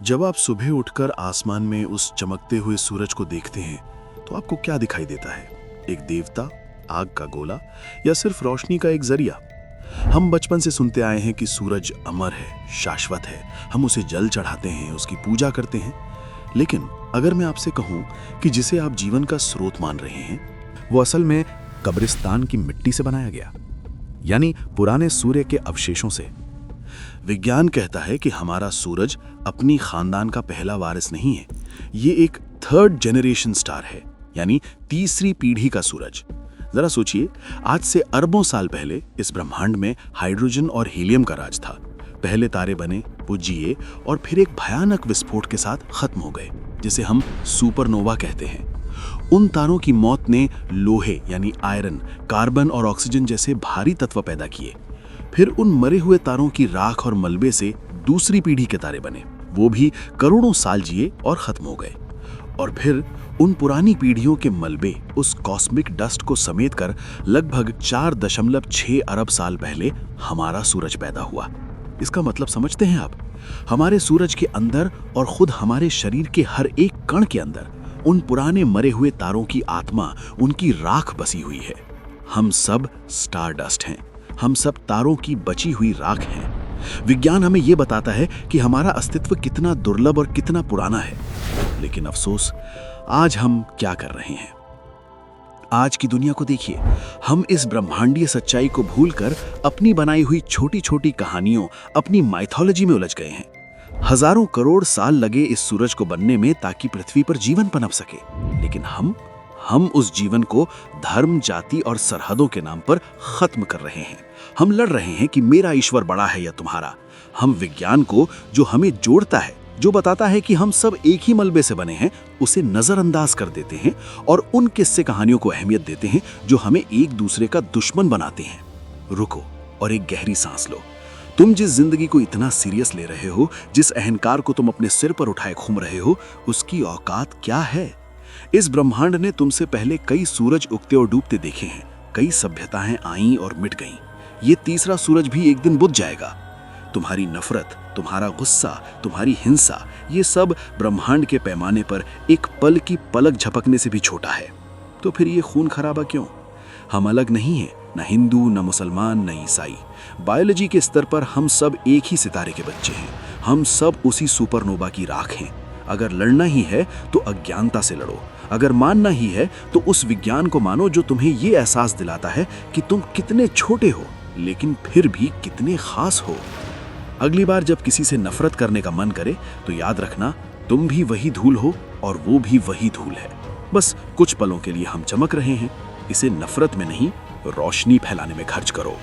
जब आप सुबह उठकर आसमान में उस चमकते हुए सूरज को देखते हैं तो आपको क्या दिखाई देता है? एक देवता, आग का गोला, या सिर्फ रोशनी का एक जरिया? हम बचपन से सुनते आए हैं कि सूरज अमर है, शाश्वत है। हम उसे जल चढ़ाते हैं, उसकी पूजा करते हैं। लेकिन अगर मैं आपसे कहूं कि जिसे आप जीवन का स्रोत मान रहे हैं, वो असल में कब्रिस्तान की मिट्टी से बनाया गया, यानी पुराने सूर्य के अवशेषों से। विज्ञान कहता है कि हमारा सूरज अपनी खानदान का पहला वारिस नहीं है। ये एक थर्ड जनरेशन स्टार है, यानी तीसरी पीढ़ी का सूरज। जरा सोचिए, आज से अरबों साल पहले इस ब्रह्मांड में हाइड्रोजन और हीलियम का राज था। पहले तारे बने, वो जिए और फिर एक भयानक विस्फोट के साथ खत्म हो गए, जिसे हम सुपरनोवा कहते हैं। उन तारों की मौत ने लोहे यानी आयरन, कार्बन और ऑक्सीजन जैसे भारी तत्व पैदा किए। फिर उन मरे हुए तारों की राख और मलबे से दूसरी पीढ़ी के तारे बने। वो भी करोड़ों साल जिए और खत्म हो गए। और फिर उन पुरानी पीढ़ियों के मलबे उस कॉस्मिक डस्ट को समेट कर लगभग 4.6 अरब साल पहले हमारा सूरज पैदा हुआ। इसका मतलब समझते हैं आप? हमारे सूरज के अंदर और खुद हमारे शरीर के हर एक कण के अंदर उन पुराने मरे हुए तारों की आत्मा, उनकी राख बसी हुई है। हम सब स्टार डस्ट हैं। हम सब तारों की बची हुई राख हैं। विज्ञान हमें यह बताता है कि हमारा अस्तित्व कितना दुर्लभ और कितना पुराना है। लेकिन अफसोस, आज हम क्या कर रहे हैं? आज की दुनिया को देखिए। हम इस ब्रह्मांडीय सच्चाई को भूलकर अपनी बनाई हुई छोटी छोटी कहानियों, अपनी माइथोलॉजी में उलझ गए हैं। हजारों करोड़ साल लगे इस सूरज को बनने में ताकि पृथ्वी पर जीवन पनप सके। लेकिन हम उस जीवन को धर्म, जाति और सरहदों के नाम पर खत्म कर रहे हैं। हम लड़ रहे हैं कि मेरा ईश्वर बड़ा है या तुम्हारा। हम विज्ञान को, जो हमें जोड़ता है, जो बताता है कि हम सब एक ही मलबे से बने हैं, उसे नजरअंदाज कर देते हैं और उन किस्से कहानियों को अहमियत देते हैं जो हमें एक दूसरे का दुश्मन बनाते हैं। रुको और एक गहरी सांस लो। तुम जिस जिंदगी को इतना सीरियस ले रहे हो, जिस अहंकार को तुम अपने सिर पर उठाए घूम रहे हो, उसकी औकात क्या है? इस ब्रह्मांड ने तुमसे पहले कई सूरज उगते और डूबते देखे हैं। कई सभ्यताएं आईं और मिट गईं। ये तीसरा सूरज भी एक दिन बुझ जाएगा। तुम्हारी नफरत, तुम्हारा गुस्सा, तुम्हारी हिंसा, ये सब ब्रह्मांड के पैमाने पर एक पल की पलक झपकने से भी छोटा है। तो फिर ये खून खराबा क्यों? हम अलग नहीं हैं, न हिंदू, न मुसलमान, न ईसाई। बायोलॉजी के स्तर पर हम सब एक ही सितारे के बच्चे हैं। हम सब उसी सुपरनोवा की राख हैं। अगर लड़ना ही है तो अज्ञानता से लड़ो। अगर मानना ही है तो उस विज्ञान को मानो जो तुम्हें ये एहसास दिलाता है कि तुम कितने छोटे हो, लेकिन फिर भी कितने खास हो। अगली बार जब किसी से नफरत करने का मन करे तो याद रखना, तुम भी वही धूल हो और वो भी वही धूल है। बस कुछ पलों के लिए हम चमक रहे हैं। इसे नफरत में नहीं, रोशनी फैलाने में खर्च करो।